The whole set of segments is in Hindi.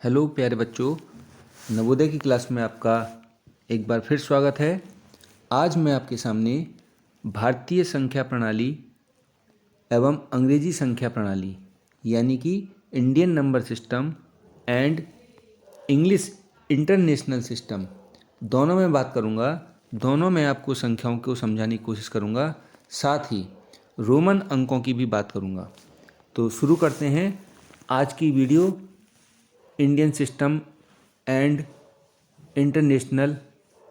हेलो प्यारे बच्चों, नवोदय की क्लास में आपका एक बार फिर स्वागत है। आज मैं आपके सामने भारतीय संख्या प्रणाली एवं अंग्रेजी संख्या प्रणाली यानी कि Indian number system and English international system दोनों में बात करूंगा। दोनों में आपको संख्याओं को समझाने की कोशिश करूंगा, साथ ही रोमन अंकों की भी बात करूंगा। तो शुरू करते हैं आज की video. Indian system and international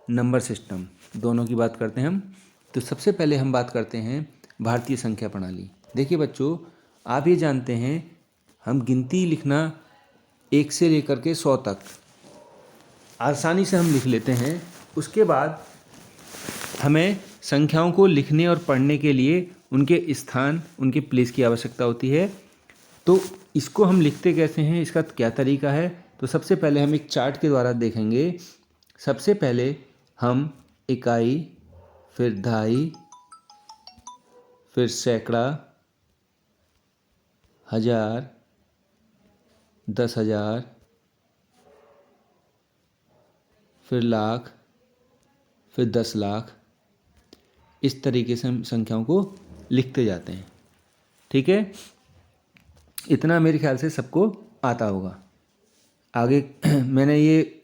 number system दोनों की बात करते हैं हम। तो सबसे पहले हम बात करते हैं भारतीय संख्या प्रणाली। देखिए बच्चों, आप ये जानते हैं हम गिनती लिखना 1 से लेकर के 100 तक आसानी से हम लिख लेते हैं। उसके बाद हमें संख्याओं को लिखने और पढ़ने के लिए उनके स्थान, उनके प्लेस की आवश्यकता होती है। तो इसको हम लिखते कैसे हैं, इसका क्या तरीका है, तो सबसे पहले हम एक चार्ट के द्वारा देखेंगे। सबसे पहले हम इकाई, फिर दहाई, फिर सैकड़ा, हजार, 10,000, फिर लाख, फिर 10 लाख, इस तरीके से हम संख्याओं को लिखते जाते हैं। ठीक है, इतना मेरे ख्याल से सबको आता होगा। आगे मैंने ये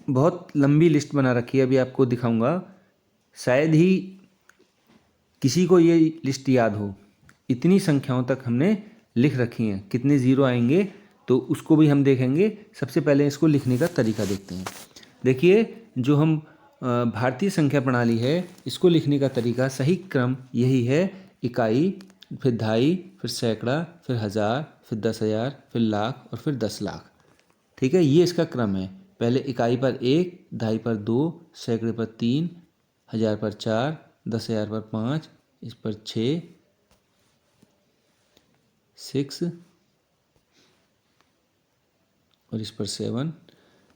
बहुत लंबी लिस्ट बना रखी है, अभी आपको दिखाऊंगा। शायद ही किसी को ये लिस्ट याद हो। इतनी संख्याओं तक हमने लिख रखी हैं। कितने ज़ीरो आएंगे तो उसको भी हम देखेंगे। सबसे पहले इसको लिखने का तरीका देखते हैं। देखिए, जो हम भारतीय संख्या प्रणाली है, इसको लिखने का तरीका, सही क्रम यही है। इकाई, फिर दहाई, फिर सैकड़ा, फिर हज़ार, फिर 10,000, फिर लाख और फिर 10 लाख। ठीक है, ये इसका क्रम है। पहले इकाई पर 1, दहाई पर 2, सैकड़े पर 3, हज़ार पर 4, 10,000 पर 5, इस पर 6 और इस पर 7।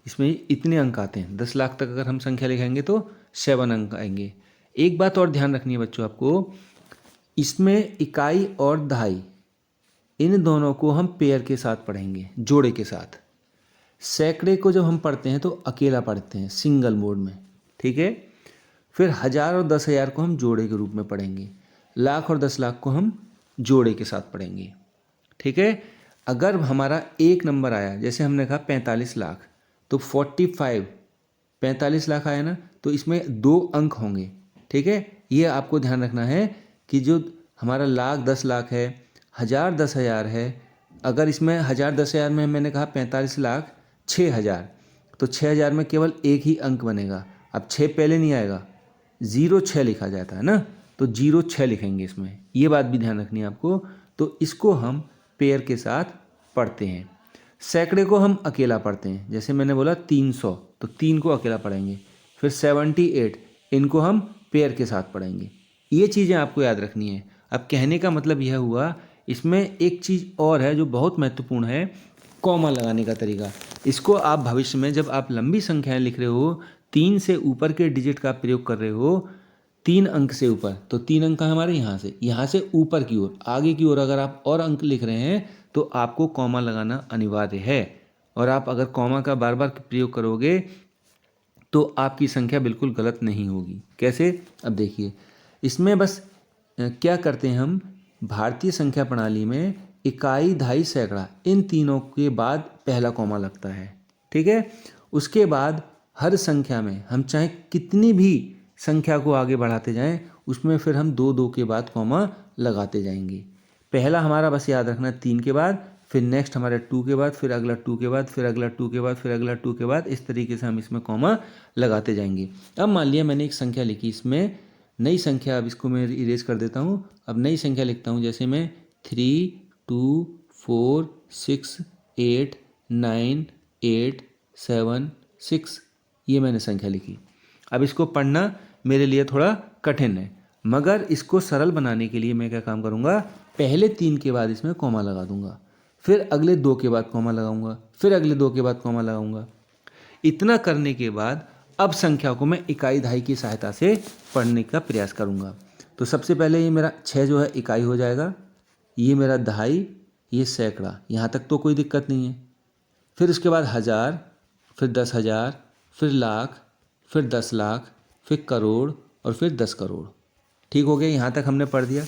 इसमें इतने अंक आते हैं। 10 लाख तक अगर हम संख्या लिखेंगे तो 7 अंक आएंगे। एक बात और ध्यान रखनी है बच्चों आपको, इसमें इकाई और दहाई इन दोनों को हम पेयर के साथ पढ़ेंगे, जोड़े के साथ। सैकड़े को जब हम पढ़ते हैं तो अकेला पढ़ते हैं, सिंगल मोड में। ठीक है, फिर हज़ार और 10,000 को हम जोड़े के रूप में पढ़ेंगे। लाख और 10 लाख को हम जोड़े के साथ पढ़ेंगे। ठीक है, अगर हमारा एक नंबर आया, जैसे हमने कहा 45 लाख, तो 45 लाख आया ना, तो इसमें 2 अंक होंगे। ठीक है, ये आपको ध्यान रखना है कि जो हमारा लाख 10 लाख है, हज़ार 10,000 है। अगर इसमें हज़ार 10,000 में मैंने कहा 45 लाख 6,000, तो 6,000 में केवल एक ही अंक बनेगा। अब 6 पहले नहीं आएगा, 06 लिखा जाता है ना, तो 06 लिखेंगे इसमें। ये बात भी ध्यान रखनी है आपको। तो इसको हम पेयर के साथ पढ़ते हैं। सैकड़े को हम अकेला पढ़ते हैं। जैसे मैंने बोला 300, तो 3 को अकेला पढ़ेंगे। फिर 78, इनको हम पेयर के साथ पढ़ेंगे। ये चीज़ें आपको याद रखनी है। अब कहने का मतलब यह हुआ, इसमें एक चीज़ और है जो बहुत महत्वपूर्ण है, कॉमा लगाने का तरीका। इसको आप भविष्य में जब आप लंबी संख्याएं लिख रहे हो, 3 से ऊपर के डिजिट का प्रयोग कर रहे हो, 3 अंक से ऊपर, तो 3 अंक हमारे यहाँ से ऊपर की ओर, आगे की ओर अगर आप और अंक लिख रहे हैं तो आपको कॉमा लगाना अनिवार्य है। और आप अगर कॉमा का बार बार प्रयोग करोगे तो आपकी संख्या बिल्कुल गलत नहीं होगी। कैसे, अब देखिए, इसमें बस क्या करते हैं हम, भारतीय संख्या प्रणाली में इकाई, दहाई, सैकड़ा, इन तीनों के बाद पहला कॉमा लगता है। ठीक है, उसके बाद हर संख्या में हम चाहे कितनी भी संख्या को आगे बढ़ाते जाएं, उसमें फिर हम 2-2 के बाद कॉमा लगाते जाएंगे। पहला हमारा बस याद रखना 3 के बाद, फिर नेक्स्ट हमारे 2 के बाद, फिर अगला 2 के बाद, फिर अगला 2 के बाद, फिर अगला 2 के बाद, इस तरीके से हम इसमें कॉमा लगाते जाएंगे। अब मान लिया मैंने एक संख्या लिखी, इसमें नई संख्या, अब इसको मैं इरेज कर देता हूँ। अब नई संख्या लिखता हूँ, जैसे मैं 3, 2, 4, 6, 8, 9, 8, 7, 6, ये मैंने संख्या लिखी। अब इसको पढ़ना मेरे लिए थोड़ा कठिन है, मगर इसको सरल बनाने के लिए मैं क्या काम करूँगा, पहले 3 के बाद इसमें कॉमा लगा दूंगा, फिर अगले 2 के बाद कॉमा लगाऊंगा, फिर अगले 2 के बाद कॉमा लगाऊंगा। इतना करने के बाद अब संख्या को मैं इकाई, दहाई की सहायता से पढ़ने का प्रयास करूँगा। तो सबसे पहले ये मेरा 6 जो है इकाई हो जाएगा, ये मेरा दहाई, ये सैकड़ा, यहाँ तक तो कोई दिक्कत नहीं है। फिर उसके बाद 1000, फिर 10,000, फिर लाख, फिर 10 लाख, फिर करोड़ और फिर 10 करोड़। ठीक हो गया, यहाँ तक हमने पढ़ दिया।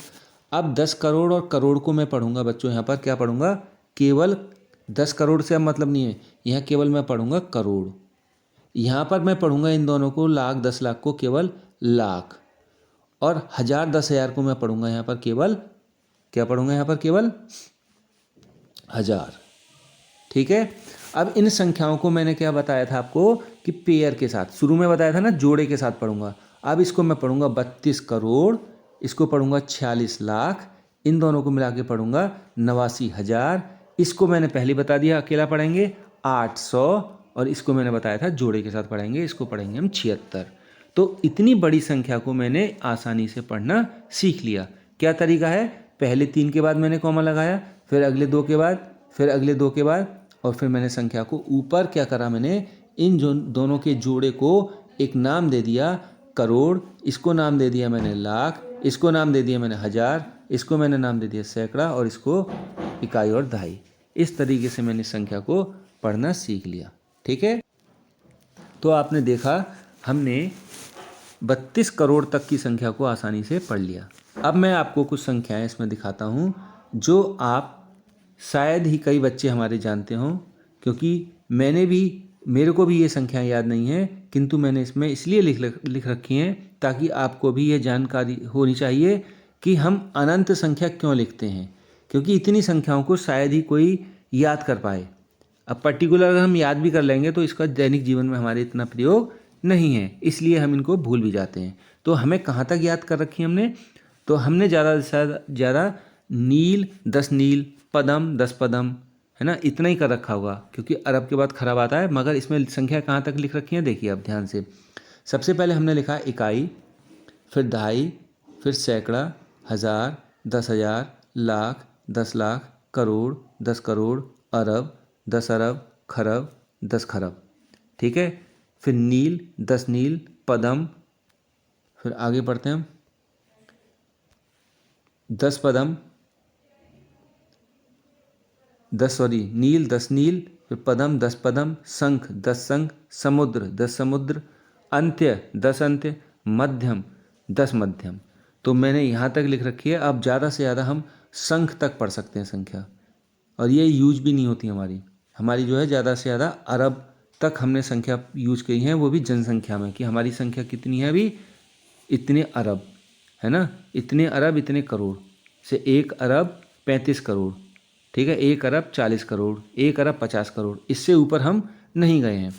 अब 10 करोड़ और करोड़ को मैं पढ़ूंगा बच्चों, यहाँ पर क्या पढ़ूंगा, केवल 10 करोड़ से अब मतलब नहीं है, यहाँ केवल मैं पढ़ूंगा करोड़। यहाँ पर मैं पढ़ूंगा इन दोनों को, लाख 10 लाख को केवल लाख, और 1000 10,000 को मैं पढ़ूंगा यहाँ पर केवल, क्या पढ़ूंगा यहाँ पर, केवल 1000। ठीक है। अब इन संख्याओं को मैंने क्या बताया था आपको कि पेयर के साथ, शुरू में बताया था ना, जोड़े के साथ पढ़ूंगा। अब इसको मैं पढ़ूंगा 32 करोड़, इसको पढ़ूंगा 46 लाख, इन दोनों को मिला के पढ़ूंगा 89,000। इसको मैंने पहले बता दिया अकेला पढ़ेंगे 800, और इसको मैंने बताया था जोड़े के साथ पढ़ेंगे, इसको पढ़ेंगे हम 76। तो इतनी बड़ी संख्या को मैंने आसानी से पढ़ना सीख लिया। क्या तरीका है, पहले 3 के बाद मैंने कॉमा लगाया, फिर अगले 2 के बाद, फिर अगले 2 के बाद, और फिर मैंने संख्या को ऊपर क्या करा, मैंने इन दोनों के जोड़े को एक नाम दे दिया करोड़, इसको नाम दे दिया मैंने लाख, इसको नाम दे दिया मैंने 1000, इसको मैंने नाम दे दिया सैकड़ा, और इसको इकाई और दहाई। इस तरीके से मैंने संख्या को पढ़ना सीख लिया। ठीक है। तो आपने देखा हमने 32 करोड़ तक की संख्या को आसानी से पढ़ लिया। अब मैं आपको कुछ संख्याएं इसमें दिखाता हूँ जो आप शायद ही कई बच्चे हमारे जानते हों, क्योंकि मेरे को भी ये संख्याएं याद नहीं है, किंतु मैंने इसमें इसलिए लिख रखी हैं ताकि आपको भी ये जानकारी होनी चाहिए कि हम अनंत संख्या क्यों लिखते हैं, क्योंकि इतनी संख्याओं को शायद ही कोई याद कर पाए। अब पर्टिकुलर अगर हम याद भी कर लेंगे तो इसका दैनिक जीवन में हमारे इतना प्रयोग नहीं है, इसलिए हम इनको भूल भी जाते हैं। तो हमें कहाँ तक याद कर रखी हमने, तो हमने ज़्यादा से ज़्यादा नील 10 नील, पदम 10 पदम, है ना, इतना ही कर रखा होगा, क्योंकि अरब के बाद खराब आता है। मगर इसमें संख्या कहाँ तक लिख रखी है देखिए अब ध्यान से। सबसे पहले हमने लिखा इकाई, फिर दहाई, फिर सैकड़ा, 1000, 10,000, लाख, 10 लाख, करोड़, 10 करोड़, अरब, 10 अरब, खरब, 10 खरब। ठीक है। फिर नील 10 नील, पदम, फिर आगे पढ़ते हैं हम 10 पदम, नील 10 नील, फिर पदम 10 पदम, शंख 10 शंख, समुद्र 10 समुद्र, अंत्य 10 अंत्य, मध्यम 10 मध्यम। तो मैंने यहाँ तक लिख रखी है। अब ज़्यादा से ज़्यादा हम शंख तक पढ़ सकते हैं संख्या, और ये यूज भी नहीं होती हमारी जो है ज़्यादा से ज़्यादा अरब तक हमने संख्या यूज की है, वो भी जनसंख्या में, कि हमारी संख्या कितनी है अभी, इतने अरब, है ना, इतने अरब इतने करोड़ से 1 अरब 35 करोड़। ठीक है। 1 अरब 40 करोड़, 1 अरब 50 करोड़, इससे ऊपर हम नहीं गए हैं।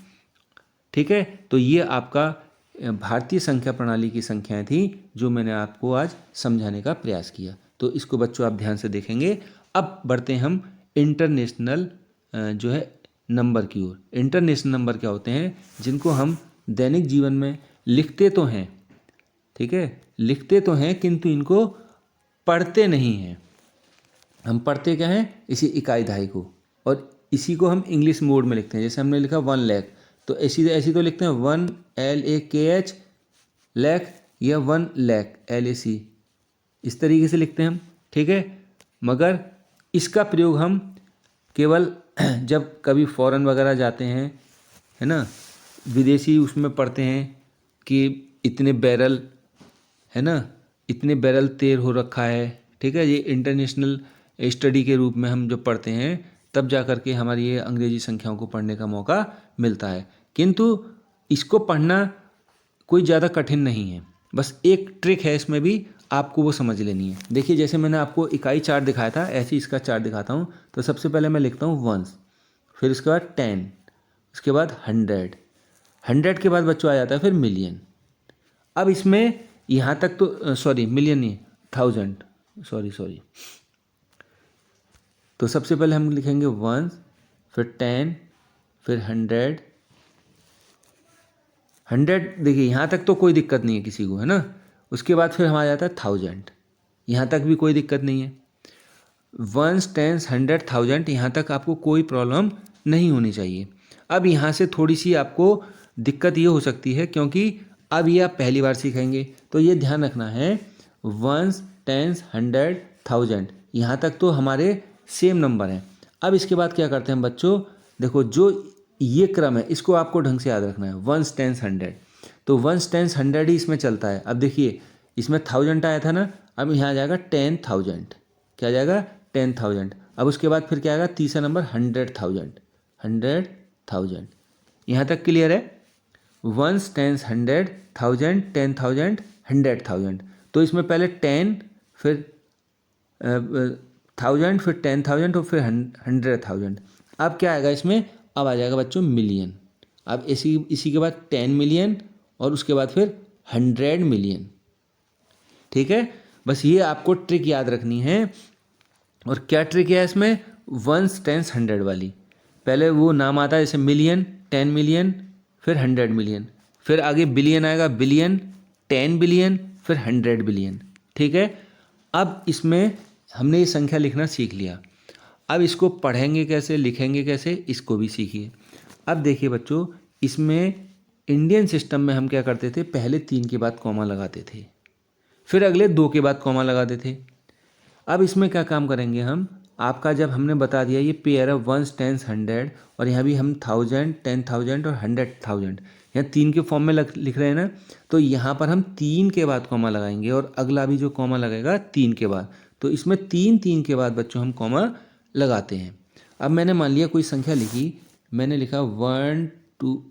ठीक है। तो ये आपका भारतीय संख्या प्रणाली की संख्याएं थी जो मैंने आपको आज समझाने का प्रयास किया। तो इसको बच्चों आप ध्यान से देखेंगे। अब बढ़ते हैं हम इंटरनेशनल जो है नंबर की ओर। इंटरनेशनल नंबर क्या होते हैं, जिनको हम दैनिक जीवन में लिखते तो हैं, ठीक है, लिखते तो हैं, किंतु इनको पढ़ते नहीं हैं। हम पढ़ते क्या हैं, इसी इकाई दहाई को, और इसी को हम इंग्लिश मोड में लिखते हैं। जैसे हमने लिखा 1 लाख, तो ऐसी तो लिखते हैं 1 LAKH लैख, या 1 लाख LAC, इस तरीके से लिखते हैं हम। ठीक है। मगर इसका प्रयोग हम केवल जब कभी फॉरेन वगैरह जाते हैं, है ना, विदेशी उसमें पढ़ते हैं कि इतने बैरल, है ना, इतने बैरल तेल हो रखा है। ठीक है। ये इंटरनेशनल स्टडी के रूप में हम जब पढ़ते हैं तब जा कर के हमारी ये अंग्रेजी संख्याओं को पढ़ने का मौका मिलता है। किंतु इसको पढ़ना कोई ज़्यादा कठिन नहीं है, बस एक ट्रिक है इसमें भी, आपको वो समझ लेनी है। देखिए जैसे मैंने आपको इकाई चार्ट दिखाया था, ऐसे इसका चार्ट दिखाता हूँ। तो सबसे पहले मैं लिखता हूँ 1, फिर उसके बाद 10, उसके बाद 100 के बाद बच्चों आ जाता है फिर मिलियन। अब इसमें यहाँ तक तो सॉरी मिलियन नहीं, 1000, सॉरी। तो सबसे पहले हम लिखेंगे 1, फिर 10, फिर 100। देखिए यहाँ तक तो कोई दिक्कत नहीं है किसी को, है ना। उसके बाद फिर हमारा जाता है 1000, यहाँ तक भी कोई दिक्कत नहीं है। 1, 10, 100, 1000, यहाँ तक आपको कोई प्रॉब्लम नहीं होनी चाहिए। अब यहाँ से थोड़ी सी आपको दिक्कत ये हो सकती है, क्योंकि अब ये आप पहली बार सीखेंगे, तो ये ध्यान रखना है 1, 10, 100, 1000, यहाँ तक तो हमारे सेम नंबर हैं। अब इसके बाद क्या करते हैं बच्चों, देखो जो ये क्रम है इसको आपको ढंग से याद रखना है, वंस टेंस हंड्रेड, तो वंस टेंस हंड्रेड ही इसमें चलता है। अब देखिए इसमें 1000 आया था ना, अब यहाँ आ जाएगा 10,000, क्या आ जाएगा 10,000। अब उसके बाद फिर क्या आएगा तीसरा नंबर 100,000, 100,000। यहाँ तक क्लियर है? Ones tens 100,000, 10,000, 100,000। तो इसमें पहले 10 फिर 1000 फिर 10,000 और फिर 100,000। अब क्या आएगा इसमें, अब आ जाएगा बच्चों मिलियन। अब इसी के बाद 10 मिलियन और उसके बाद फिर 100 मिलियन। ठीक है, बस ये आपको ट्रिक याद रखनी है। और क्या ट्रिक है इसमें, वंस टेंस 100 वाली, पहले वो नाम आता है जैसे मिलियन, 10 मिलियन, फिर 100 मिलियन, फिर आगे बिलियन आएगा, बिलियन, 10 बिलियन, फिर 100 बिलियन। ठीक है, अब इसमें हमने ये संख्या लिखना सीख लिया। अब इसको पढ़ेंगे कैसे, लिखेंगे कैसे, इसको भी सीखिए। अब देखिए बच्चों, इसमें इंडियन सिस्टम में हम क्या करते थे, पहले 3 के बाद कॉमा लगाते थे, फिर अगले 2 के बाद कॉमा लगाते थे। अब इसमें क्या काम करेंगे हम, आपका जब हमने बता दिया ये पेयर है वंस टेंस 100, और यहाँ भी हम 1000, 10,000 और 100,000, यहाँ 3 के फॉर्म में लिख रहे हैं ना, तो यहाँ पर हम 3 के बाद कॉमा लगाएंगे और अगला भी जो कॉमा लगेगा 3 के बाद। तो इसमें 3 के बाद बच्चों हम कॉमा लगाते हैं। अब मैंने मान लिया कोई संख्या लिखी, मैंने लिखा 1 2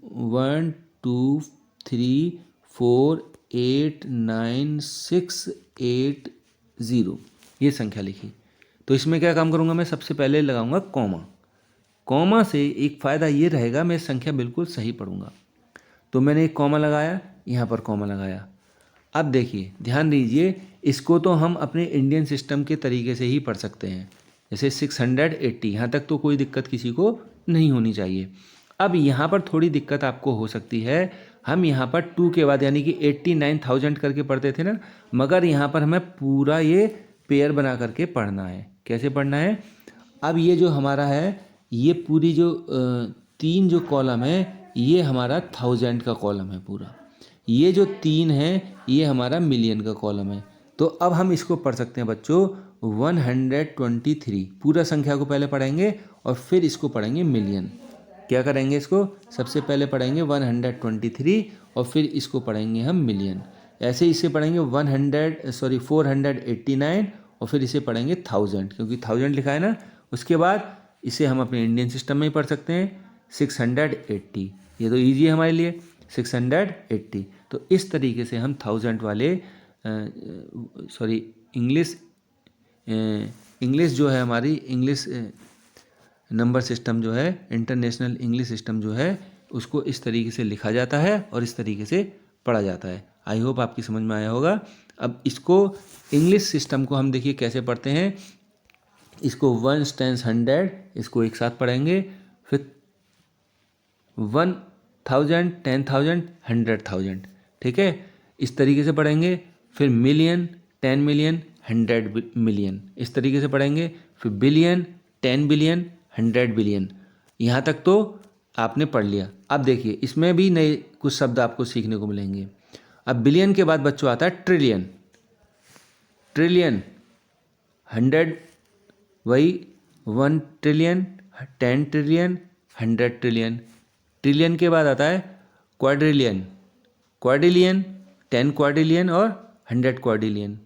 3 4 8 9 6 8 0, ये संख्या लिखी। तो इसमें क्या काम करूँगा मैं, सबसे पहले लगाऊंगा कॉमा। कॉमा से एक फ़ायदा ये रहेगा, मैं संख्या बिल्कुल सही पढ़ूंगा। तो मैंने एक कॉमा लगाया, यहाँ पर कॉमा लगाया। अब देखिए ध्यान दीजिए, इसको तो हम अपने इंडियन सिस्टम के तरीके से ही पढ़ सकते हैं, जैसे 680, यहाँ तक तो कोई दिक्कत किसी को नहीं होनी चाहिए। अब यहाँ पर थोड़ी दिक्कत आपको हो सकती है, हम यहाँ पर 2 के बाद यानी कि 89,000 करके पढ़ते थे ना, मगर यहाँ पर हमें पूरा ये पेयर बना करके पढ़ना है। कैसे पढ़ना है, अब ये जो हमारा है, ये पूरी जो 3 जो कॉलम है, ये हमारा 1000 का कॉलम है पूरा, ये जो 3 है ये हमारा मिलियन का कॉलम है। तो अब हम इसको पढ़ सकते हैं बच्चों 123, पूरा संख्या को पहले पढ़ेंगे और फिर इसको पढ़ेंगे मिलियन। क्या करेंगे, इसको सबसे पहले पढ़ेंगे 123 और फिर इसको पढ़ेंगे हम मिलियन। ऐसे इसे पढ़ेंगे 489 और फिर इसे पढ़ेंगे 1000, क्योंकि 1000 लिखा है ना। उसके बाद इसे हम अपने इंडियन सिस्टम में ही पढ़ सकते हैं 680, ये तो ईजी है हमारे लिए 680। तो इस तरीके से हम 1000 वाले इंग्लिश जो है हमारी, इंग्लिश नंबर सिस्टम जो है, इंटरनेशनल इंग्लिश सिस्टम जो है, उसको इस तरीके से लिखा जाता है और इस तरीके से पढ़ा जाता है। आई होप आपकी समझ में आया होगा। अब इसको इंग्लिश सिस्टम को हम देखिए कैसे पढ़ते हैं, इसको वंस टेंस 100 इसको एक साथ पढ़ेंगे, फिर 1000, 10,000, 100,000, ठीक है, इस तरीके से पढ़ेंगे। फिर मिलियन, 10 मिलियन, 100 मिलियन, इस तरीके से पढ़ेंगे। फिर बिलियन, 10 बिलियन, 100 बिलियन, यहाँ तक तो आपने पढ़ लिया। अब देखिए इसमें भी नए कुछ शब्द आपको सीखने को मिलेंगे। अब बिलियन के बाद बच्चों आता है ट्रिलियन। ट्रिलियन 100, वही 1 ट्रिलियन, 10 ट्रिलियन, 100 ट्रिलियन। ट्रिलियन के बाद आता है क्वाड्रिलियन, क्वाड्रिलियन, 10 क्वाड्रिलियन और 100 क्वाड्रिलियन,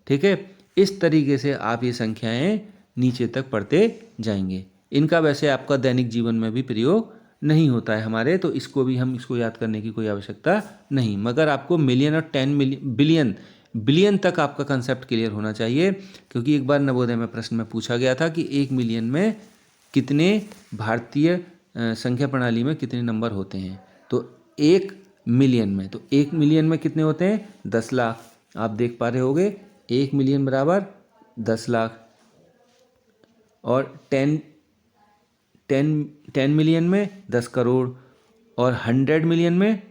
ठीक है। इस तरीके से आप ये संख्याएं नीचे तक पढ़ते जाएंगे। इनका वैसे आपका दैनिक जीवन में भी प्रयोग नहीं होता है हमारे, तो इसको भी हम इसको याद करने की कोई आवश्यकता नहीं, मगर आपको मिलियन और 10 मिलियन बिलियन तक आपका कंसेप्ट क्लियर होना चाहिए। क्योंकि एक बार नवोदय में प्रश्न में पूछा गया था कि 1 मिलियन में कितने भारतीय संख्या प्रणाली में कितने नंबर होते हैं। तो 1 मिलियन में, तो 1 मिलियन में कितने होते हैं, 10 लाख। आप देख पा रहे होगे 1 मिलियन बराबर 10 लाख। और 10 मिलियन में 10 करोड़, और 100 मिलियन में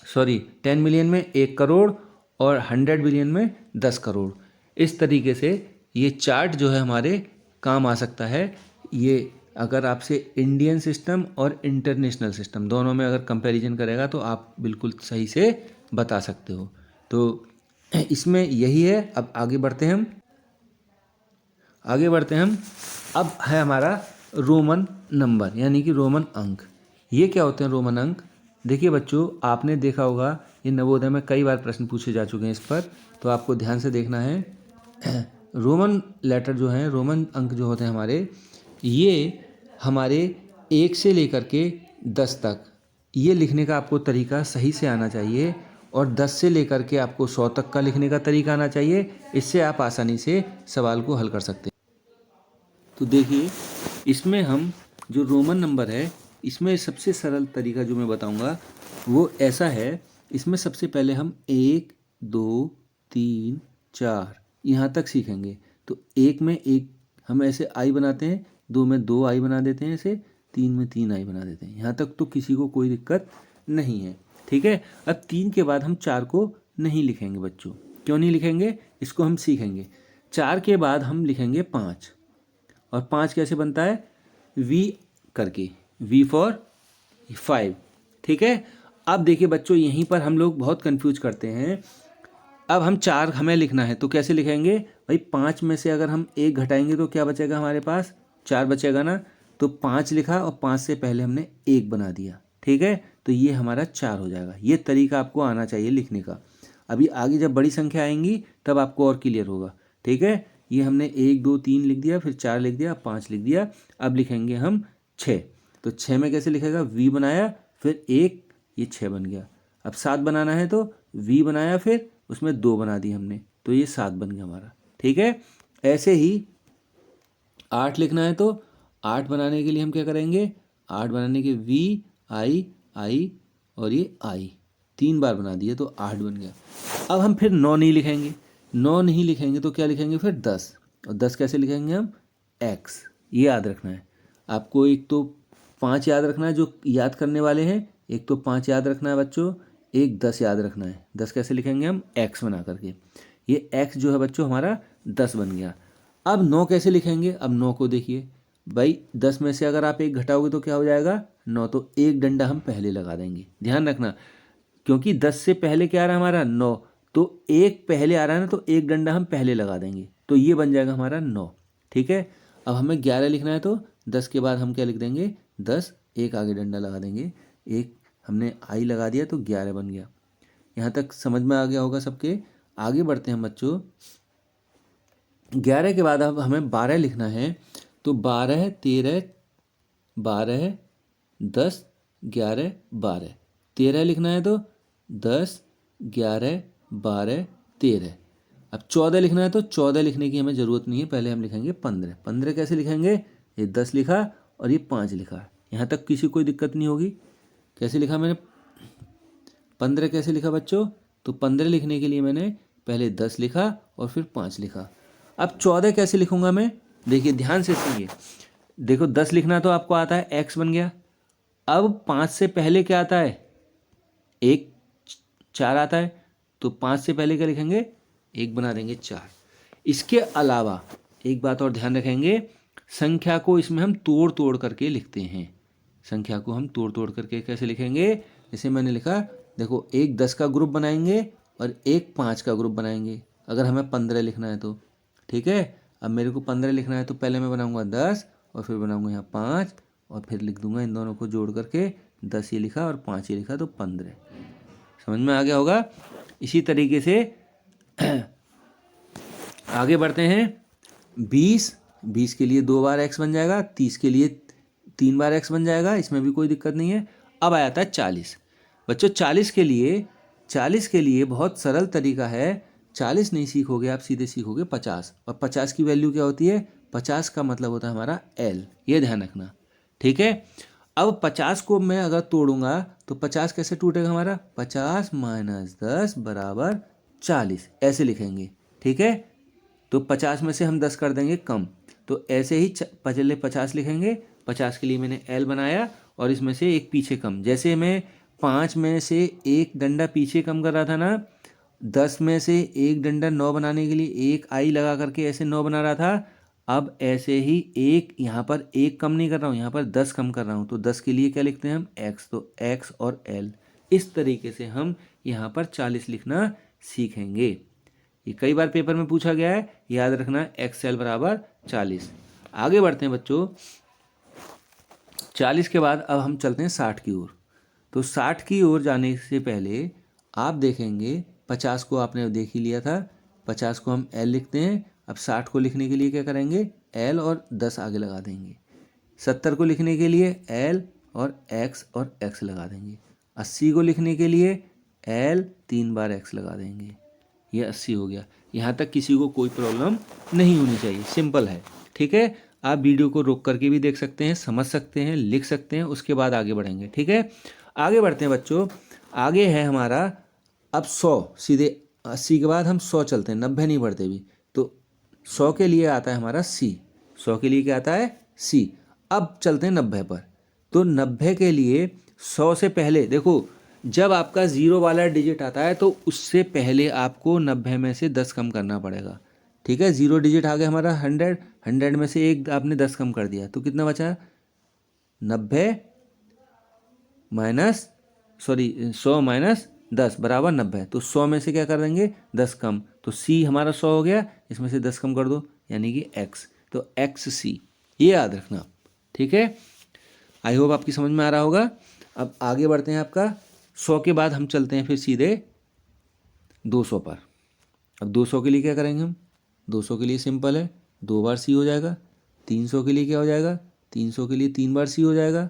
10 मिलियन में 1 करोड़, और 100 बिलियन में 10 करोड़। इस तरीके से ये चार्ट जो है हमारे काम आ सकता है। ये अगर आपसे इंडियन सिस्टम और इंटरनेशनल सिस्टम दोनों में अगर कंपैरिजन करेगा तो आप बिल्कुल सही से बता सकते हो। तो इसमें यही है। अब आगे बढ़ते हैं हम। अब है हमारा रोमन नंबर यानी कि रोमन अंक। ये क्या होते हैं रोमन अंक? देखिए बच्चों, आपने देखा होगा ये नवोदय में कई बार प्रश्न पूछे जा चुके हैं इस पर, तो आपको ध्यान से देखना है। रोमन लेटर जो हैं, रोमन अंक जो होते हैं हमारे, ये हमारे 1 से लेकर के 10 तक ये लिखने का आपको तरीका सही से आना चाहिए, और 10 से लेकर के आपको 100 तक का लिखने का तरीका आना चाहिए। इससे आप आसानी से सवाल को हल कर सकते हैं। तो देखिए, इसमें हम जो रोमन नंबर है, इसमें सबसे सरल तरीका जो मैं बताऊंगा वो ऐसा है। इसमें सबसे पहले हम 1 2 3 4 यहाँ तक सीखेंगे। तो 1 में 1 हम ऐसे आई बनाते हैं, 2 में 2 आई बना देते हैं, ऐसे 3 में 3 आई बना देते हैं। यहाँ तक तो किसी को कोई दिक्कत नहीं है, ठीक है। अब 3 के बाद हम 4 को नहीं लिखेंगे बच्चों। क्यों नहीं लिखेंगे, इसको हम सीखेंगे। 4 के बाद हम लिखेंगे 5, और 5 कैसे बनता है, वी करके, वी फॉर 5, ठीक है। अब देखिए बच्चों, यहीं पर हम लोग बहुत कंफ्यूज करते हैं। अब हम 4 हमें लिखना है तो कैसे लिखेंगे भाई? 5 में से अगर हम 1 घटाएंगे तो क्या बचेगा हमारे पास? 4 बचेगा ना। तो 5 लिखा और 5 से पहले हमने 1 बना दिया, ठीक है। तो ये हमारा 4 हो जाएगा। ये तरीका आपको आना चाहिए लिखने का। अभी आगे जब बड़ी संख्या आएंगी तब आपको और क्लियर होगा, ठीक है। ये हमने 1 2 3 लिख दिया, फिर 4 लिख दिया, 5 लिख दिया। अब लिखेंगे हम 6। तो 6 में कैसे लिखेगा? वी बनाया, फिर 1, ये 6 बन गया। अब 7 बनाना है तो वी बनाया, फिर उसमें 2 बना दी हमने, तो ये 7 बन गया हमारा, ठीक है। ऐसे ही 8 लिखना है तो 8 बनाने के लिए हम क्या करेंगे? 8 बनाने के वी आई आई और ये आई 3 बार बना दिए तो 8 बन गया। अब हम फिर 9 नहीं लिखेंगे। 9 नहीं लिखेंगे तो क्या लिखेंगे फिर? 10। और 10 कैसे लिखेंगे हम? एक्स। ये याद रखना है आपको। एक तो 5 याद रखना है जो याद करने वाले हैं, एक तो 5 याद रखना है बच्चों, एक 10 याद रखना है। 10 कैसे लिखेंगे हम? एक्स बना करके। ये एक्स जो है बच्चों हमारा 10 बन गया। अब 9 कैसे लिखेंगे? अब 9 को देखिए भाई, 10 में से अगर आप 1 घटाओगे तो क्या हो जाएगा? 9। तो एक डंडा हम पहले लगा देंगे, ध्यान रखना, क्योंकि 10 से पहले क्या आ रहा है हमारा? 9। तो 1 पहले आ रहा है ना, तो एक डंडा हम पहले लगा देंगे, तो ये बन जाएगा हमारा 9, ठीक है। अब हमें 11 लिखना है तो 10 के बाद हम क्या लिख देंगे? 10, एक आगे डंडा लगा देंगे, एक हमने आई लगा दिया तो 11 बन गया। यहाँ तक समझ में आ गया होगा सबके। आगे बढ़ते हैं बच्चों। 11 के बाद अब हमें 12 लिखना है, तो 12 13 12 10 11 12। 13 लिखना है तो 10 11 12 13। अब 14 लिखना है तो 14 लिखने की हमें ज़रूरत नहीं है, पहले हम लिखेंगे 15। 15 कैसे लिखेंगे? ये 10 लिखा और ये 5 लिखा। यहाँ तक किसी कोई दिक्कत नहीं होगी। कैसे लिखा मैंने? 15 कैसे लिखा बच्चों? तो 15 लिखने के लिए मैंने पहले 10 लिखा और फिर 5 लिखा। अब 14 कैसे लिखूंगा मैं? देखिए ध्यान से सुनिए। देखो 10 लिखना तो आपको आता है, एक्स बन गया। अब 5 से पहले क्या आता है? 1 4 आता है, तो 5 से पहले क्या लिखेंगे? 1 बना देंगे 4। इसके अलावा एक बात और ध्यान रखेंगे, संख्या को इसमें हम तोड़ तोड़ करके लिखते हैं। संख्या को हम तोड़ तोड़ करके कैसे लिखेंगे? जैसे मैंने लिखा, देखो एक 10 का ग्रुप बनाएंगे और एक 5 का ग्रुप बनाएंगे, अगर हमें 15 लिखना है तो, ठीक है। अब मेरे को 15 लिखना है तो पहले मैं बनाऊंगा 10 और फिर बनाऊंगा यहाँ 5 और फिर लिख दूंगा इन दोनों को जोड़ करके, 10 ये लिखा और 5 ये लिखा तो 15। समझ में आ गया होगा। इसी तरीके से आगे बढ़ते हैं। 20 के लिए 2 बार एक्स बन जाएगा, 30 के लिए 3 बार एक्स बन जाएगा, इसमें भी कोई दिक्कत नहीं है। अब आया था 40। बच्चों 40 के लिए बहुत सरल तरीका है। 40 नहीं सीखोगे आप, सीधे सीखोगे 50। और 50 की वैल्यू क्या होती है? 50 का मतलब होता है हमारा एल, ये ध्यान रखना, ठीक है। अब 50 को मैं अगर तोड़ूंगा तो 50 कैसे टूटेगा हमारा? 50 - 10 बराबर 40, ऐसे लिखेंगे, ठीक है। तो 50 में से हम 10 कर देंगे कम, तो ऐसे ही पहले 50 लिखेंगे। 50 के लिए मैंने एल बनाया और इसमें से एक पीछे कम। जैसे मैं 5 में से एक डंडा पीछे कम कर रहा था ना, 10 में से एक डंडा 9 बनाने के लिए एक आई लगा करके ऐसे 9 बना रहा था, अब ऐसे ही एक यहाँ पर एक कम नहीं कर रहा हूँ, यहाँ पर 10 कम कर रहा हूँ, तो 10 के लिए क्या लिखते हैं हम? एक्स। तो एक्स और एल, इस तरीके से हम यहाँ पर 40 लिखना सीखेंगे। ये कई बार पेपर में पूछा गया है, याद रखना, एक्स एल बराबर 40। आगे बढ़ते हैं बच्चों। 40 के बाद अब हम चलते हैं 60 की ओर। तो 60 की ओर जाने से पहले आप देखेंगे 50 को आपने देख ही लिया था, 50 को हम L लिखते हैं। अब 60 को लिखने के लिए क्या करेंगे, L और 10 आगे लगा देंगे। 70 को लिखने के लिए L और X लगा देंगे। 80 को लिखने के लिए L 3 बार X लगा देंगे। ये 80 हो गया। यहाँ तक किसी को कोई प्रॉब्लम नहीं होनी चाहिए, सिंपल है। ठीक है, आप वीडियो को रोक करके भी देख सकते हैं, समझ सकते हैं, लिख सकते हैं, उसके बाद आगे बढ़ेंगे। ठीक है, आगे बढ़ते हैं बच्चों। आगे है हमारा अब 100, सीधे 80 के बाद हम 100 चलते हैं, 90 नहीं बढ़ते भी। तो 100 के लिए आता है हमारा C, 100 के लिए क्या आता है C। अब चलते हैं 90 पर। तो 90 के लिए 100 से पहले देखो, जब आपका 0 वाला डिजिट आता है तो उससे पहले आपको 90 में से 10 कम करना पड़ेगा। ठीक है, 0 डिजिट आ गया हमारा 100, 100 में से एक आपने 10 कम कर दिया तो कितना बचा, 90 माइनस 100 माइनस 10 बराबर 90। तो 100 में से क्या कर देंगे, 10 कम, तो C हमारा 100 हो गया, इसमें से 10 कम कर दो यानी कि X, तो XC, ये याद रखना। ठीक है, आई होप आपकी समझ में आ रहा होगा। अब आगे बढ़ते हैं, आपका 100 के बाद हम चलते हैं फिर सीधे 200 पर। अब 200 के लिए क्या करेंगे हम, 200 के लिए सिंपल है, 2 बार C हो जाएगा। 300 के लिए क्या हो जाएगा, 300 के लिए 3 बार C हो जाएगा।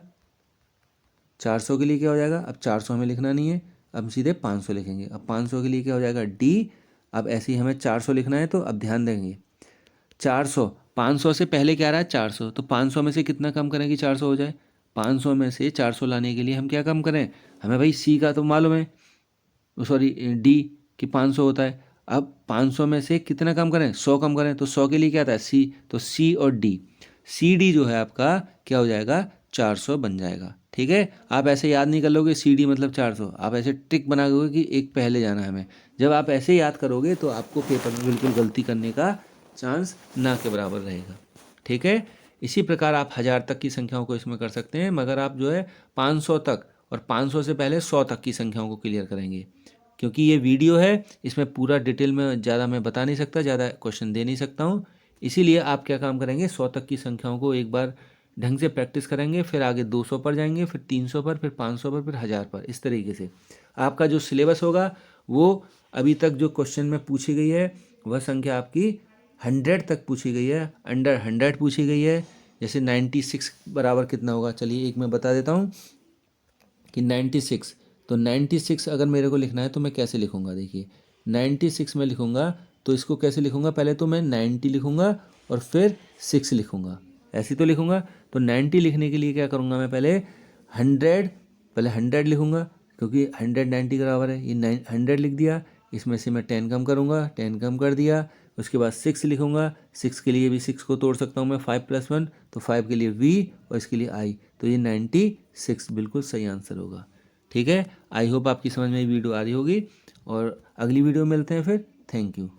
400 के लिए क्या हो जाएगा, अब 400 हमें लिखना नहीं है, अब सीधे 500 लिखेंगे। अब 500 के लिए क्या हो जाएगा D। अब ऐसे ही हमें 400 लिखना है, तो अब ध्यान देंगे 400, 500 से पहले क्या रहा है 400, तो 500 में से कितना कम करें कि 400 हो जाए, 500 में से 400 लाने के लिए हम क्या कम करें, हमें भाई C का तो मालूम है, सॉरी D कि 500 होता है। अब 500 में से कितना कम करें, 100 कम करें, तो 100 के लिए क्या आता है C, तो C और D, CD जो है आपका क्या हो जाएगा, 400 बन जाएगा। ठीक है, आप ऐसे याद नहीं कर लोगे CD मतलब 400, आप ऐसे ट्रिक बना दोगे कि एक पहले जाना है हमें। जब आप ऐसे याद करोगे तो आपको पेपर में बिल्कुल गलती करने का चांस ना के बराबर रहेगा। ठीक है, इसी प्रकार आप 1000 तक की संख्याओं को इसमें कर सकते हैं, मगर आप जो है 500 तक और 500 से पहले 100 तक की संख्याओं को क्लियर करेंगे। क्योंकि ये वीडियो है, इसमें पूरा डिटेल में ज़्यादा मैं बता नहीं सकता, ज़्यादा क्वेश्चन दे नहीं सकता हूँ, इसीलिए आप क्या काम करेंगे, 100 तक की संख्याओं को एक बार ढंग से प्रैक्टिस करेंगे, फिर आगे 200 पर जाएंगे, फिर 300 पर, फिर 500 पर, फिर 1000 पर। इस तरीके से आपका जो सिलेबस होगा वो अभी तक जो क्वेश्चन में पूछी गई है वह संख्या आपकी 100 तक पूछी गई है, अंडर 100 पूछी गई है। जैसे 96 बराबर कितना होगा, चलिए एक मैं बता देता हूँ कि 96, तो 96 अगर मेरे को लिखना है तो मैं कैसे लिखूँगा, देखिए 96 में लिखूँगा तो इसको कैसे लिखूँगा, पहले तो मैं 90 लिखूँगा और फिर 6 लिखूँगा, ऐसे तो लिखूँगा। तो 90 लिखने के लिए क्या करूँगा, मैं पहले 100 लिखूँगा क्योंकि 100 90 के बराबर है, ये 100 लिख दिया, इसमें से मैं 10 कम करूँगा, 10 कम कर दिया। उसके बाद 6 लिखूँगा, 6 के लिए भी 6 को तोड़ सकता हूँ मैं, 5 + 1, तो 5 के लिए V और इसके लिए I, तो ये 96 बिल्कुल सही आंसर होगा। ठीक है, आई होप आपकी समझ में ये वीडियो आ रही होगी और अगली वीडियो में मिलते हैं फिर। Thank you.